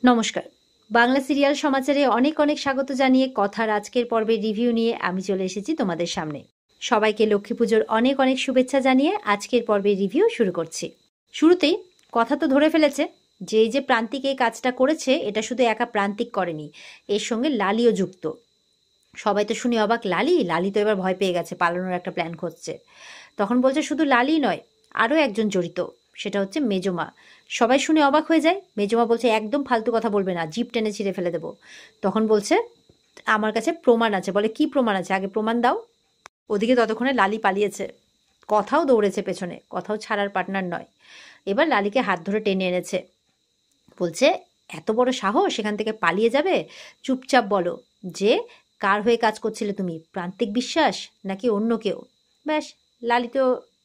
নমস্কার। বাংলা সিরিয়াল সমাচারে অনেক অনেক স্বাগত জানিয়ে কথার আজকের পর্বের রিভিউ নিয়ে আমি চলে এসেছি তোমাদের সামনে। সবাইকে লক্ষ্মী পুজোর অনেক অনেক শুভেচ্ছা জানিয়ে আজকের পর্বের রিভিউ শুরু করছি। শুরুতেই কথা তো ধরে ফেলেছে যে এই যে প্রান্তিক এই কাজটা করেছে এটা শুধু একা প্রান্তিক করেনি, এর সঙ্গে লালিও যুক্ত। সবাই তো শুনে অবাক, লালি তো এবার ভয় পেয়ে গেছে, পালানোর একটা প্ল্যান খুঁজছে। তখন বলছে শুধু লালি নয়, আরও একজন জড়িত, সেটা হচ্ছে মেজমা। সবাই শুনে অবাক হয়ে যায়। মেজমা বলছে একদম ফালতু কথা বলবে না, জিপ টেনে ছিঁড়ে ফেলে দেবো। তখন বলছে আমার কাছে প্রমাণ আছে। বলে কি প্রমাণ আছে, আগে প্রমাণ দাও। ওদিকে ততক্ষণে লালি পালিয়েছে, কথাও দৌড়েছে পেছনে, কথাও ছাড়ার পার্টনার নয়। এবার লালিকে হাত ধরে টেনে এনেছে, বলছে এত বড় সাহস সেখান থেকে পালিয়ে যাবে? চুপচাপ বলো যে কার হয়ে কাজ করছিলে তুমি, প্রান্তিক বিশ্বাস নাকি অন্য কেউ? ব্যাস, লালি তো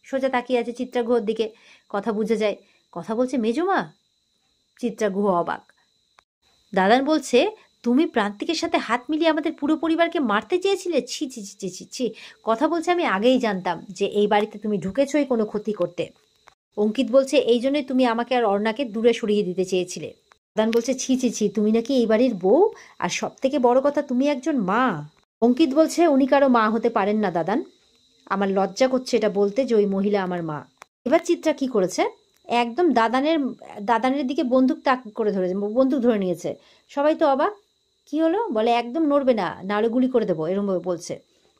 সোজা তাকিয়ে আছে চিত্রা গুহর দিকে, কথা বুঝে যায়। কথা বলছে মেজমা। চিত্রা গুহ অবাক। দাদান বলছে তুমি প্রান্তিকের সাথে হাত মিলিয়ে আমাদের পুরো পরিবারকে মারতে চেয়েছিলে? ছি ছি ছি ছি ছি। কথা বলছে আমি আগেই জানতাম যে এই বাড়িতে তুমি ঢুকেছই কোনো ক্ষতি করতে। অঙ্কিত বলছে এই জন্যই তুমি আমাকে আর অর্ণাকে দূরে সরিয়ে দিতে চেয়েছিলে। দাদান বলছে ছি ছি ছি, তুমি নাকি এই বাড়ির বউ, আর সব থেকে বড় কথা তুমি একজন মা। অঙ্কিত বলছে উনি কারো মা হতে পারেন না দাদান, আমার লজ্জা করছে এটা বলতে যে ওই মহিলা আমার মা। এবার চিত্রা কি করেছে, একদম দাদানের দিকে বন্দুক তাক করে ধরেছে, বন্দুক ধরে নিয়েছে। সবাই তো অবাক, কি হলো? বলে একদম নড়বে না, নাহলে গুলি করে দেবো, এরকম বলছে।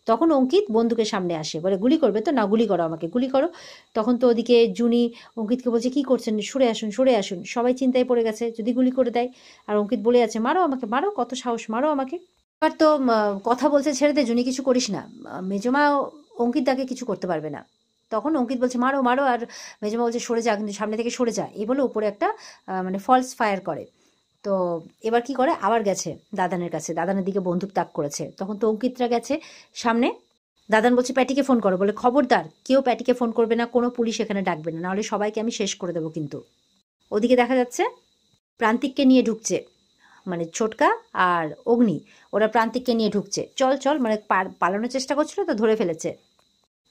তখন অঙ্কিত বন্দুকের সামনে আসে, বলে গুলি করবে তো? না, গুলি করো, আমাকে গুলি করো। তখন তো ওদিকে জুনি অঙ্কিতকে বলছে কি করছেন, সরে আসুন সরে আসুন। সবাই চিন্তায় পড়ে গেছে, যদি গুলি করে দেয়। আর অঙ্কিত বলে আছে মারো আমাকে, মারো, কত সাহস, মারো আমাকে। এবার তো কথা বলছে ছেড়ে দে জুনি, কিছু করিস না। মেজমা অঙ্কিত তাকে কিছু করতে পারবে না। তখন অঙ্কিত বলছে মারো মারো, আর মেজমা বলছে সরে যা, কিন্তু সামনে থেকে সরে যা, এই বলে উপরে একটা মানে ফলস ফায়ার করে। তো এবার কি করে, আবার গেছে দাদানের কাছে, দাদানের দিকে বন্দুক তাক করেছে। তখন তো অঙ্কিতরা গেছে সামনে। দাদান বলছে প্যাটিকে ফোন করো। বলে খবরদার কেউ প্যাটিকে ফোন করবে না, কোনো পুলিশ এখানে ডাকবে না, নাহলে সবাইকে আমি শেষ করে দেবো কিন্তু। ওদিকে দেখা যাচ্ছে প্রান্তিককে নিয়ে ঢুকছে, মানে ছোটকা আর অগ্নি, ওরা প্রান্তিককে নিয়ে ঢুকছে। চল চল, মানে পালানোর চেষ্টা করছিল তো ধরে ফেলেছে।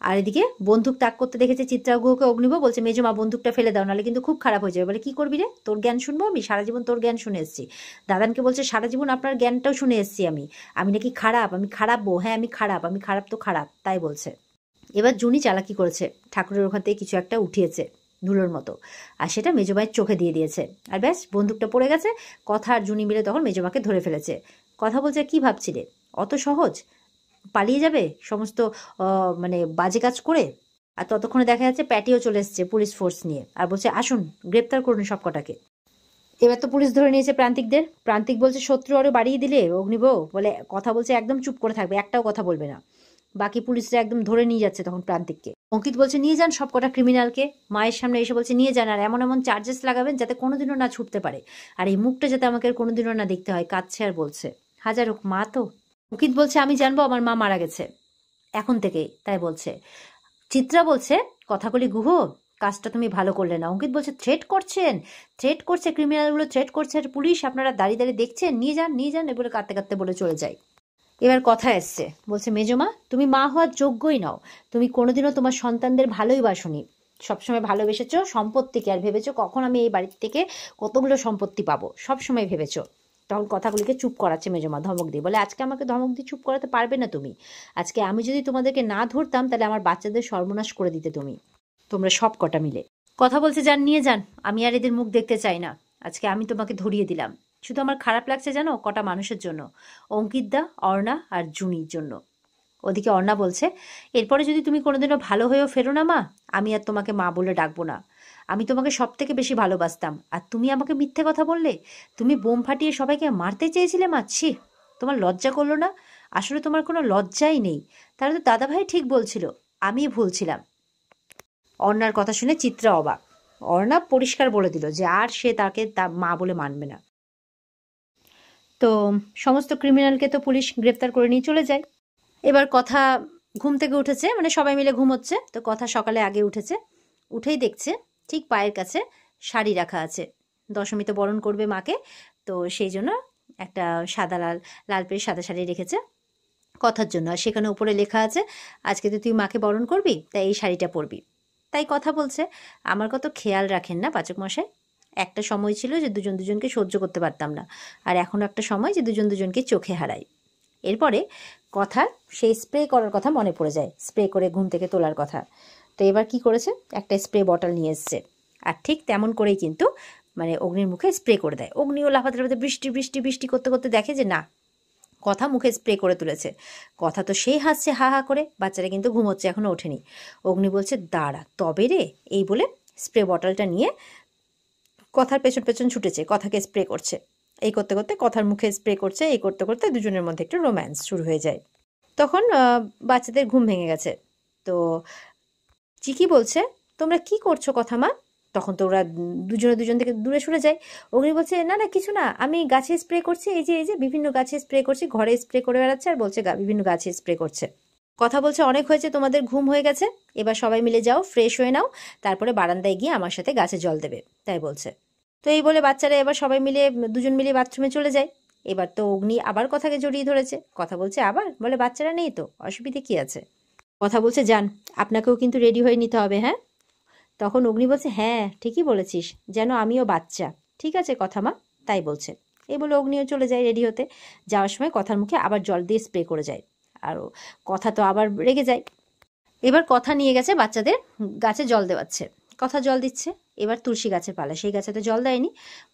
আর এদিকে বন্দুক তাক করতে দেখেছে চিত্রাগুহকে অগ্নিব, বলছে মেজমা বন্দুকটা ফেলে দাও, নাহলে কিন্তু খুব খারাপ হয়ে যাবে। বলে কি করবি রে, তোর জ্ঞান শুনবো আমি? সারা জীবন তোর জ্ঞান শুনে এসেছি। দাদানকে বলছে সারা জীবন আপনার জ্ঞানটাও শুনে এসেছি আমি, আমি নাকি খারাপ, আমি খারাপ বউ, হ্যাঁ আমি খারাপ, আমি খারাপ তো খারাপ, তাই বলছে। এবার জুনি চালাকি করেছে, ঠাকুরের ওখান থেকে কিছু একটা উঠিয়েছে ধুলোর মতো, আর সেটা মেজমায়ের চোখে দিয়ে দিয়েছে। আর ব্যাস, বন্দুকটা পড়ে গেছে। কথা আর জুনি মিলে তখন মেজমাকে ধরে ফেলেছে। কথা বলছে কি ভাবছিলে অত সহজ পালিয়ে যাবে সমস্ত মানে বাজে কাজ করে? আর ততক্ষণে দেখা যাচ্ছে প্যাটিও চলে এসছে পুলিশ ফোর্স নিয়ে, আর বলছে আসুন গ্রেপ্তার করুন সব কটাকে। এবার তো পুলিশ ধরে নিয়েছে প্রান্তিকদের। প্রান্তিক বলছে শত্রু আরো বাড়িয়ে দিলে অগ্নিবউ। বলে কথা বলছে একদম চুপ করে থাকবে, একটাও কথা বলবে না। বাকি পুলিশরা একদম ধরে নিয়ে যাচ্ছে তখন প্রান্তিককে। অঙ্কিত বলছে নিয়ে যান সব কটা ক্রিমিনালকে। মায়ের সামনে এসে বলছে নিয়ে যান, আর এমন এমন চার্জেস লাগাবেন যাতে কোনোদিনও না ছুটতে পারে, আর এই মুখটা যাতে আমাকে কোনোদিনও না দেখতে হয়। কাঁদছে আর বলছে হাজার হোক মা তো। অঙ্কিত বলছে আমি জানবো আমার মা মারা গেছে এখন থেকেই, তাই বলছে। চিত্রা বলছে কথাগুলি গুহ, কাজটা তুমি ভালো করলে না। অঙ্কিত বলছে থ্রেট করছেন, থ্রেট করছে, ক্রিমিনালগুলো থ্রেট করছে, আর পুলিশ আপনারা দাঁড়িয়ে দাঁড়িয়ে দেখছেন, নিয়ে যান নিয়ে যান, এগুলো কাঁদতে কাঁদতে বলে চলে যায়। এবার কথা এসছে, বলছে মেজমা তুমি মা হওয়ার যোগ্যই নাও, তুমি কোনোদিনও তোমার সন্তানদের ভালোই বাসনি, সবসময় ভালোবেসেছো সম্পত্তিকে, আর ভেবেছো কখন আমি এই বাড়ির থেকে কতগুলো সম্পত্তি পাবো, সবসময় ভেবেছো। তখন কথাগুলিকে চুপ করাচ্ছে মেজমা ধমক দিয়ে। বলে আজকে আমাকে ধমক দিয়ে চুপ করাতে পারবে না তুমি। আজকে আমি যদি তোমাদেরকে না ধরতাম তাহলে আমার বাচ্চাদের সর্বনাশ করে দিতে তুমি, তোমরা সব কটা মিলে। কথা বলছে যান নিয়ে যান, আমি আর এদের মুখ দেখতে চাই না। আজকে আমি তোমাকে ধরিয়ে দিলাম। শুধু আমার খারাপ লাগছে জানো কটা মানুষের জন্য, অঙ্কিতদা, অর্ণা আর জুনির জন্য। ওদিকে অর্ণা বলছে এরপরে যদি তুমি কোনোদিনও ভালো হয়েও ফেরো না মা, আমি আর তোমাকে মা বলে ডাকবো না। আমি তোমাকে সব থেকে বেশি ভালোবাসতাম, আর তুমি আমাকে মিথ্যে কথা বললে, তুমি বোম ফাটিয়ে সবাইকে মারতে চেয়েছিলে মা, ছি তোমার লজ্জা করলো না? আসলে তোমার কোনো লজ্জাই নেই। তাহলে তো দাদাভাই ঠিক বলছিল, আমিই ভুল ছিলাম। অর্ণার কথা শুনে চিত্রা অবাক। অর্ণা পরিষ্কার বলে দিল যে আর সে তাকে মা বলে মানবে না। তো সমস্ত ক্রিমিনালকে তো পুলিশ গ্রেপ্তার করে নিয়ে চলে যায়। এবার কথা ঘুম থেকে উঠেছে, মানে সবাই মিলে ঘুমোচ্ছে, তো কথা সকালে আগে উঠেছে। উঠেই দেখছে ঠিক পায়ের কাছে শাড়ি রাখা আছে, দশমীতে বরণ করবে মাকে, তো সেই জন্য একটা সাদা লাল লাল পেরে সাদা শাড়ি রেখেছে কথার জন্য। আর সেখানে উপরে লেখা আছে আজকে তো তুই মাকে বরণ করবি, তাই এই শাড়িটা পরবি। তাই কথা বলছে আমার কত খেয়াল রাখেন না পাচক মশাই, একটা সময় ছিল যে দুজন দুজনকে সহ্য করতে পারতাম না, আর এখন একটা সময় যে দুজন দুজনকে চোখে হারাই। এরপরে কথা সেই স্প্রে করার কথা মনে পড়ে যায়, স্প্রে করে ঘুম থেকে তোলার কথা। তো এবার কি করেছে, একটা স্প্রে বটল নিয়ে এসছে, আর ঠিক তেমন করেই কিন্তু মানে অগ্নির মুখে স্প্রে করে দেয়। অগ্নিও লাফাতে লাফাতে বৃষ্টি বৃষ্টি বৃষ্টি করতে করতে দেখে যে না, কথা মুখে স্প্রে করে তুলেছে। কথা তো সেই হাসছে হা হা করে, বাচ্চারা কিন্তু ঘুমোচ্ছে, এখনো ওঠেনি। অগ্নি বলছে দাঁড়া তবে রে, এই বলে স্প্রে বটলটা নিয়ে কথার পেছন পেছন ছুটেছে, কথাকে স্প্রে করছে। এই করতে করতে কথার মুখে স্প্রে করছে, এই করতে করতে দুজনের মধ্যে একটু রোম্যান্স শুরু হয়ে যায়। তখন বাচ্চাদের ঘুম ভেঙে গেছে। তো চিকি বলছে তোমরা কি করছো কথা মা? তখন তো ওরা দুজনে দুজন থেকে দূরে সরে যায়। অগ্নি বলছে না না কিছু না, আমি গাছে স্প্রে করছি, এই যে বিভিন্ন গাছে স্প্রে করছি, ঘরে স্প্রে করে বেড়াচ্ছে আর বলছে বিভিন্ন গাছে স্প্রে করছে। কথা বলছে অনেক হয়েছে, তোমাদের ঘুম হয়ে গেছে, এবার সবাই মিলে যাও ফ্রেশ হয়ে নাও, তারপরে বারান্দায় গিয়ে আমার সাথে গাছে জল দেবে, তাই বলছে। তো এই বলে বাচ্চারা এবার সবাই মিলে দুজন মিলে বাথরুমে চলে যায়। এবার তো অগ্নি আবার কথাকে জড়িয়ে ধরেছে। কথা বলছে আবার, বলে বাচ্চারা নেই তো, অসুবিধে কি আছে? কথা বলছে যান, আপনাকেও কিন্তু রেডি হয়ে নিতে হবে, হ্যাঁ? তখন অগ্নি বলছে হ্যাঁ ঠিকই বলেছিস, যেন আমিও বাচ্চা। ঠিক আছে কথা মা, তাই বলছে। এই বলে অগ্নিও চলে যায় রেডি হতে। যাওয়ার সময় কথার মুখে আবার জল দিয়ে স্প্রে করে যায়, আর কথা তো আবার রেগে যায়। এবার কথা নিয়ে গেছে বাচ্চাদের গাছে জল দেওয়াচ্ছে, কথা জল দিচ্ছে। এবার তুলসী গাছের পালা, সেই গাছে তো জল দেয়নি।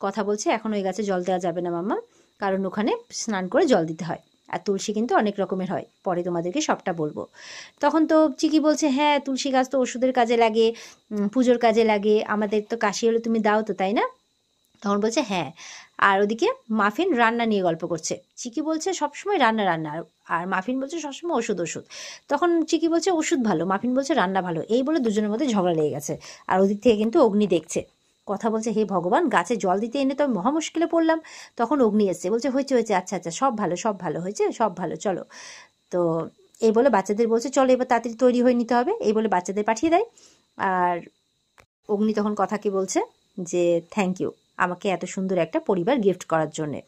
কথা বলছে এখন ওই গাছে জল দেওয়া যাবে না মাম্মা, কারণ ওখানে স্নান করে জল দিতে হয়, আর তুলসী কিন্তু অনেক রকমের হয়, পরে তোমাদেরকে সবটা বলবো। তখন তো চিকি বলছে হ্যাঁ তুলসী গাছ তো ওষুধের কাজে লাগে, পুজোর কাজে লাগে, আমাদের তো কাশি হলে তুমি দাও তো, তাই না? তখন বলছে হ্যাঁ। আর ওদিকে মাফিন রান্না নিয়ে গল্প করছে। চিকি বলছে সবসময় রান্না রান্না, আর মাফিন বলছে সবসময় ওষুধ ওষুধ। তখন চিকি বলছে ওষুধ ভালো, মাফিন বলছে রান্না ভালো। এই বলে দুজনের মধ্যে ঝগড়া লেগে গেছে। আর ওদিক থেকে কিন্তু অগ্নি দেখছে। কথা বলছে হে ভগবান, গাছে জল দিতে এনে তো আমি মহা মুশকিলে পড়লাম। তখন অগ্নি এসছে, বলছে হয়েছে হয়েছে, আচ্ছা আচ্ছা সব ভালো হয়েছে, সব ভালো, চলো। তো এই বলে বাচ্চাদের বলছে চলো এবার তাড়াতাড়ি তৈরি হয়ে নিতে হবে, এই বলে বাচ্চাদের পাঠিয়ে দেয়। আর অগ্নি তখন কথাকে বলছে যে থ্যাংক ইউ আমাকে এত সুন্দর একটা পরিবার গিফট করার জন্যে।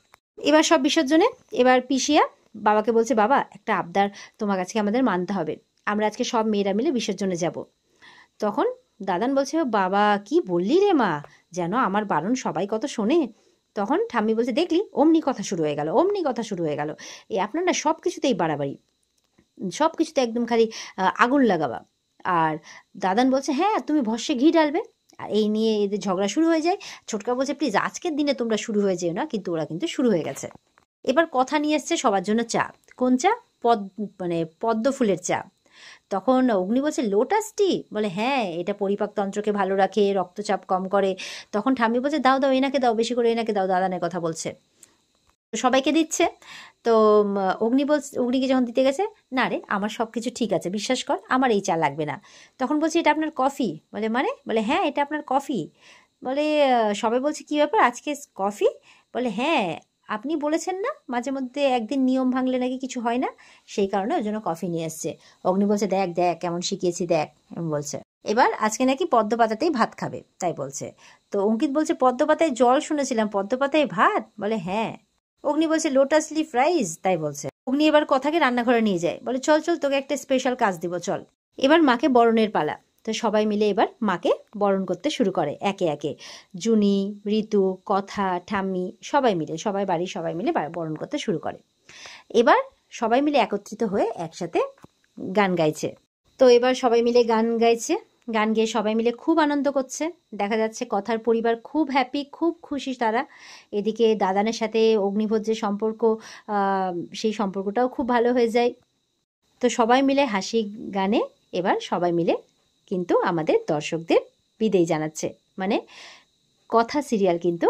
এবার সব বিসর্জনে এবার পিসিয়া বাবাকে বলছে বাবা একটা আবদার তোমার কাছে আমাদের মানতে হবে, আমরা আজকে সব মেয়েরা মিলে বিসর্জনে যাব। তখন দাদান বলছে বাবা কি বললি রে মা, যেন আমার বারণ সবাই কত শোনে। তখন ঠাম্মি বলছে দেখলি অমনি কথা শুরু হয়ে গেল, অমনি কথা শুরু হয়ে গেল, এই আপনার না সব কিছুতেই বাড়াবাড়ি, সব কিছুতে একদম খালি আগুন লাগাবা। আর দাদান বলছে হ্যাঁ তুমি ভস্যে ঘি ঢালবে। আর এই নিয়ে এদের ঝগড়া শুরু হয়ে যায়। ছোটকা বলছে প্লিজ আজকের দিনে তোমরা শুরু হয়ে যেও না, কিন্তু ওরা কিন্তু শুরু হয়ে গেছে। এবার কথা নিয়ে এসছে সবার জন্য চা। কোন চা? পদ্ম ফুলের চা। তখন অগ্নি বলছে লোটাস টি, বলে হ্যাঁ এটা পরিপাকতন্ত্রকে ভালো রাখে, রক্তচাপ কম করে। তখন ঠাম্মি বলছে দাও দাও এনাকে দাও, বেশি করে এনাকে দাও, দাদানের কথা বলছে। সবাইকে দিচ্ছে। তো অগ্নিকে যখন দিতে গেছে, না রে আমার সব কিছু ঠিক আছে, বিশ্বাস কর আমার এই চা লাগবে না। তখন বলছে এটা আপনার কফি, বলে হ্যাঁ এটা আপনার কফি। বলে সবাই বলছে কি ব্যাপার আজকে কফি? বলে হ্যাঁ আপনি বলেছেন না মাঝে মধ্যে একদিন নিয়ম ভাঙলে নাকি কিছু হয় না, সেই কারণে ওই জন্য কফি নিয়ে এসছে। অগ্নি বলছে দেখ দেখ কেমন শিখিয়েছি দেখ, এমন বলছে। এবার আজকে নাকি পদ্ম পাতাতেই ভাত খাবে, তাই বলছে। তো অঙ্কিত বলছে পদ্ম পাতায় জল শুনেছিলাম, পদ্ম পাতায় ভাত? বলে হ্যাঁ। অগ্নি বলছে লোটাস লিফ রাইস, তাই বলছে। অগ্নি এবার কথাকে রান্নাঘরে নিয়ে যায়, বলে চল চল তোকে একটা স্পেশাল কাজ দিব চল। এবার মাকে বরণের পালা। তো সবাই মিলে এবার মাকে বরণ করতে শুরু করে একে একে। জুনি, ঋতু, কথা, ঠাম্মি সবাই বাড়ির সবাই মিলে বরণ করতে শুরু করে। এবার সবাই মিলে একত্রিত হয়ে একসাথে গান গাইছে। তো এবার সবাই মিলে গান গাইছে, গান গেয়ে সবাই মিলে খুব আনন্দ করছে। দেখা যাচ্ছে কথার পরিবার খুব হ্যাপি, খুব খুশি তারা। এদিকে দাদানের সাথে অগ্নিভোজ যে সম্পর্ক, সেই সম্পর্কটাও খুব ভালো হয়ে যায়। তো সবাই মিলে হাসি গানে এবার সবাই মিলে কিন্তু আমাদের দর্শকদের বিদায় জানাচ্ছে। মানে কথা সিরিয়াল কিন্তু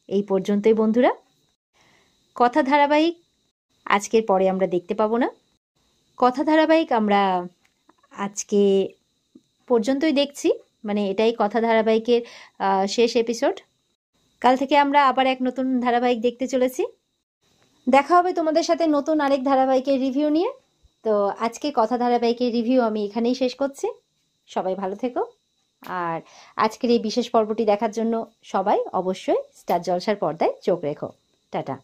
এই পর্যন্তই বন্ধুরা। কথা ধারাবাহিক আজকের পরে আমরা দেখতে পাবো না। কথা ধারাবাহিক আমরা আজকে পর্যন্তই দেখছি, মানে এটাই কথা ধারাবাহিকের শেষ এপিসোড। কাল থেকে আমরা আবার এক নতুন ধারাবাহিক দেখতে চলেছি। দেখা হবে তোমাদের সাথে নতুন আরেক ধারাবাহিকের রিভিউ নিয়ে। তো আজকে কথা ধারাবাহিকের রিভিউ আমি এখানেই শেষ করছি। সবাই ভালো থেকো, আর আজকের এই বিশেষ পর্বটি দেখার জন্য সবাই অবশ্যই স্টার জলসার পর্দায় চোখ রেখো। টাটা।